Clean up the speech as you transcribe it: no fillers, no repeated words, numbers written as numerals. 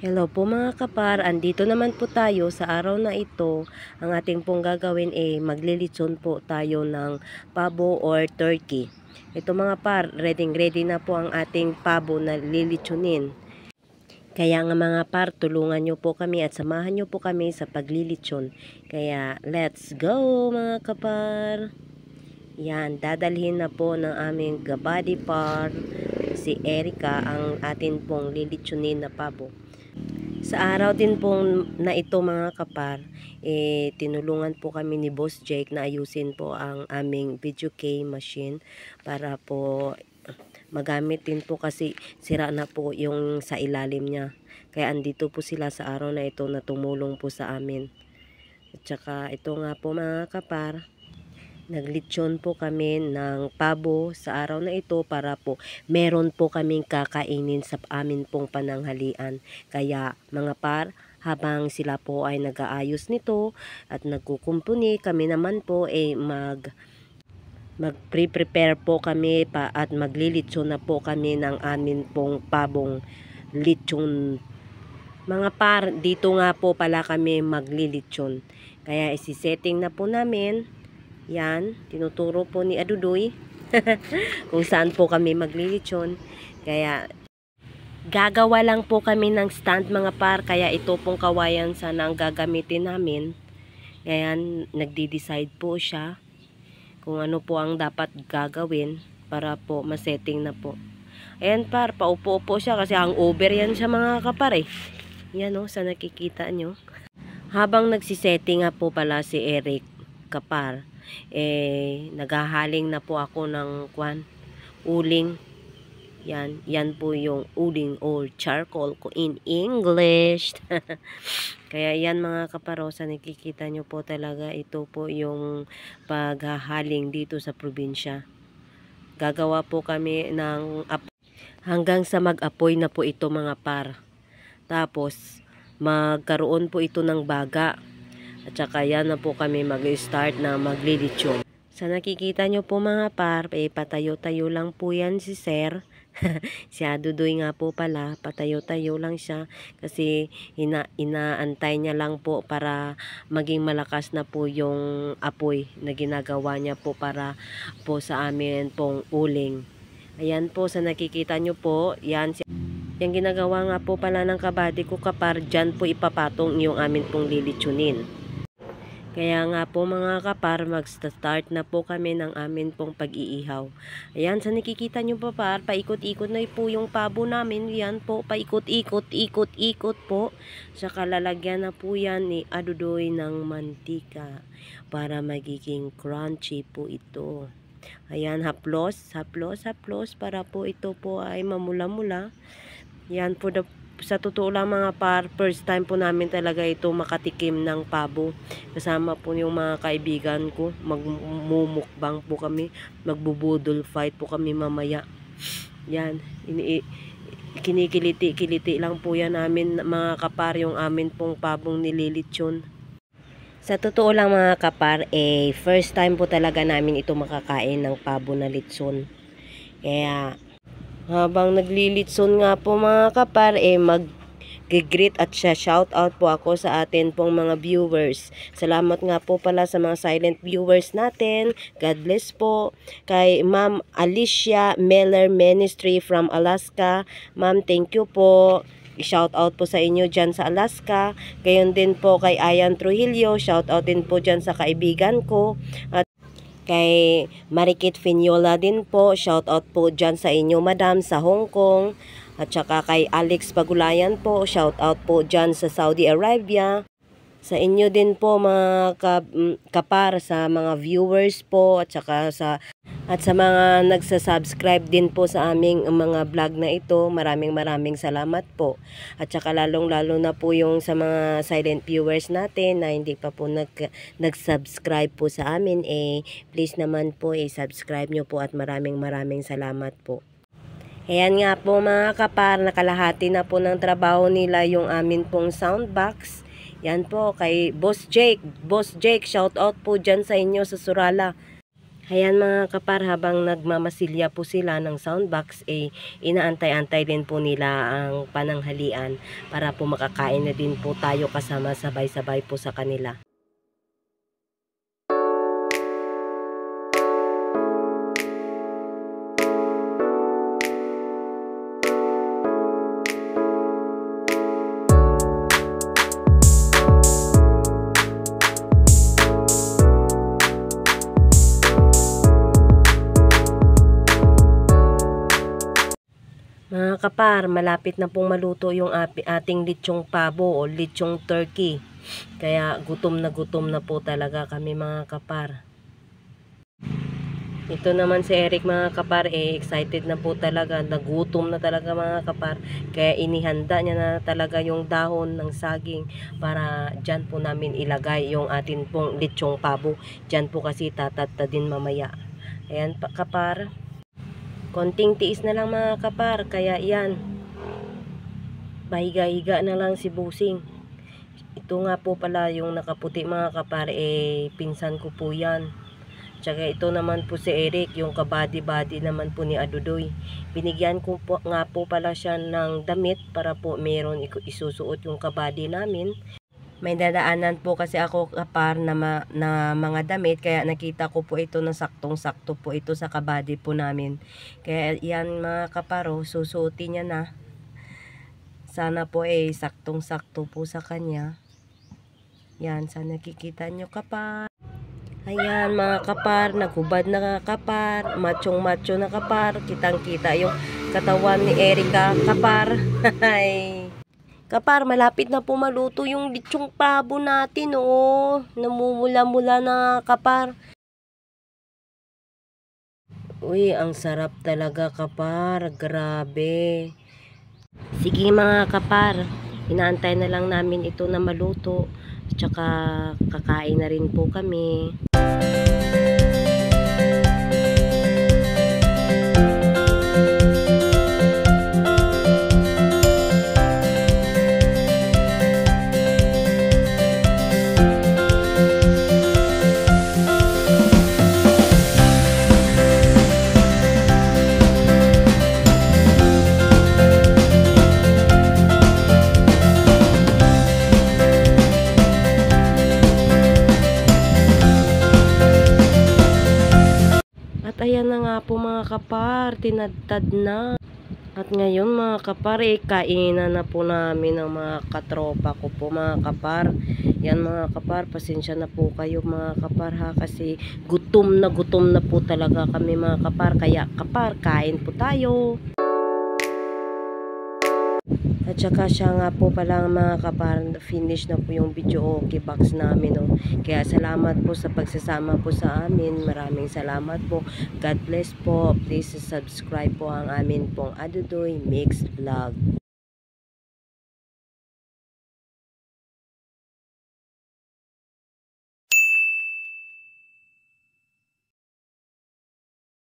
Hello po mga kapar, andito naman po tayo sa araw na ito. Ang ating pong gagawin ay maglilitson po tayo ng pabo or turkey. Ito mga par, ready na po ang ating pabo na lilitsunin. Kaya nga mga par, tulungan nyo po kami at samahan nyo po kami sa paglilitsyon. Kaya let's go mga kapar! Yan, dadalhin na po ng aming kabady par, si Erica, ang atin pong lilitsunin na pabo. Sa araw din pong na ito mga kapar, tinulungan po kami ni Boss Jake na ayusin po ang aming video key machine para po magamit din po kasi sira na po yung sa ilalim niya. Kaya andito po sila sa araw na ito na tumulong po sa amin. At saka ito nga po mga kapar, naglitsyon po kami ng pabo sa araw na ito para po meron po kaming kakainin sa amin pong pananghalian. Kaya mga par, habang sila po ay nag-aayos nito at nagkukumpuni, kami naman po ay mag-prepare po kami pa at maglilitsyon na po kami ng amin pong pabong litsyon. Mga par, dito nga po pala kami maglilitsyon. Kaya isi-setting na po namin. Yan, tinuturo po ni Adudoy kung saan po kami maglilitsyon. Kaya gagawa lang po kami ng stand mga par. Kaya ito pong kawayan sana ang gagamitin namin. Kaya nagdi-decide po siya kung ano po ang dapat gagawin para po masetting na po. Ayan par, paupo-upo siya kasi hangover yan siya mga kapar eh. Yan o, sa nakikita nyo. Habang nagsisetting nga po pala si Eric kapar, naghahaling na po ako ng uling. Yan po yung uling or charcoal ko in English. Kaya yan mga kaparosa, nakikita nyo po talaga, ito po yung paghahaling dito sa probinsya. Gagawa po kami ng hanggang sa mag-apoy na po ito mga par. Tapos magkaroon po ito ng baga. At saka yan na po kami mag-start na maglilitsyon. Sa nakikita nyo po mga par, patayo-tayo lang po yan si Sir. Si Adudoy nga po pala, patayo-tayo lang siya kasi inaantay niya lang po para maging malakas na po yung apoy na ginagawa niya po para po sa amin pong uling. Ayan po sa nakikita nyo po, yan yung ginagawa nga po pala ng kabady ko kapar, dyan po ipapatong yung amin pong lilitsunin. Kaya nga po mga kapar, mag-start na po kami ng amin pong pag-iihaw. Ayan, sa nakikita nyo pa par, paikot-ikot na po yung pabo namin. Yan po, paikot-ikot, ikot-ikot po. Saka lalagyan na po yan ni Adudoy ng mantika para magiging crunchy po ito. Ayan, haplos para po ito po ay mamula-mula. Yan po, sa totoo lang mga par, first time po namin talaga ito makatikim ng pabo. Kasama po yung mga kaibigan ko, magmumukbang po kami, magbubudol fight po kami mamaya. Yan, kinikiliti-kiliti lang po yan namin mga kapar, yung amin pong pabong nililitsyon. Sa totoo lang mga kapar, first time po talaga namin ito makakain ng pabo na litson. Kaya habang naglilitson nga po mga kapar, mag-greet at shout out po ako sa atin pong mga viewers. Salamat nga po pala sa mga silent viewers natin. God bless po. Kay Ma'am Alicia Meller Ministry from Alaska. Ma'am, thank you po. Shout out po sa inyo dyan sa Alaska. Gayon din po kay Ayan Trujillo. Shout out din po dyan sa kaibigan ko. At kay Marikit Finyola din po, shout out po dyan sa inyo madam sa Hong Kong. At saka kay Alex Pagulayan po, shout out po dyan sa Saudi Arabia. Sa inyo din po mga kapar, sa mga viewers po at saka sa mga nagsasubscribe din po sa aming mga vlog na ito. Maraming salamat po. At saka lalong-lalo na po yung sa mga silent viewers natin na hindi pa po nag-subscribe po sa amin, please naman po subscribe nyo po at maraming salamat po. Ayan nga po mga kapar, nakalahati na po ng trabaho nila yung amin pong soundbox. Yan po kay Boss Jake. Boss Jake, shout out po dyan sa inyo sa Surala. Ayan mga kapar, habang nagmamasilya po sila ng soundbox, inaantay-antay din po nila ang pananghalian para po makakain na din po tayo kasama sabay-sabay po sa kanila. Mga kapar, malapit na pong maluto yung ating litsyong pabo o litsyong turkey. Kaya gutom na po talaga kami mga kapar. Ito naman si Eric mga kapar, excited na po talaga. Nagutom na talaga mga kapar. Kaya inihanda niya na talaga yung dahon ng saging para dyan po namin ilagay yung atin pong litsyong pabo. Dyan po kasi tatatadin mamaya. Ayan kapar. Konting tiis na lang mga kapar, kaya yan, pahiga-higa na lang si Busing. Ito nga po pala yung nakaputi mga kapar, pinsan ko po yan. Tsaka ito naman po si Eric, yung kabady-bady naman po ni Adudoy. Binigyan ko po, nga po pala siya ng damit para po meron isusuot yung kabady namin. May dadaanan po kasi ako kapar na mga damit, kaya nakita ko po ito na saktong-sakto po ito sa kabady po namin. Kaya yan mga kaparo, susuotin niya na. Sana po saktong-sakto po sa kanya. Yan, sana nakikita nyo kapar. Ayan mga kapar, naghubad na kapar, machong-macho na kapar. Kitang-kita yung katawan ni Erika kapar. Kapar, malapit na po maluto yung litsyong pabo natin, oh. Namumula-mula na, kapar. Uy, ang sarap talaga, kapar. Grabe. Sige mga kapar, inaantay na lang namin ito na maluto. Tsaka kakain na rin po kami. Ayan na nga po mga kapar, tinadtad na. At ngayon mga kapar, kainan na po namin ng mga katropa ko po mga kapar. Yan mga kapar, pasensya na po kayo mga kapar ha, kasi gutom na po talaga kami mga kapar. Kaya kapar, kain po tayo. At saka siya nga po pala mga kapar, finish na po yung video okay box namin. Oh. Kaya salamat po sa pagsasama po sa amin. Maraming salamat po. God bless po. Please subscribe po ang amin pong Adudoy Mix Vlog.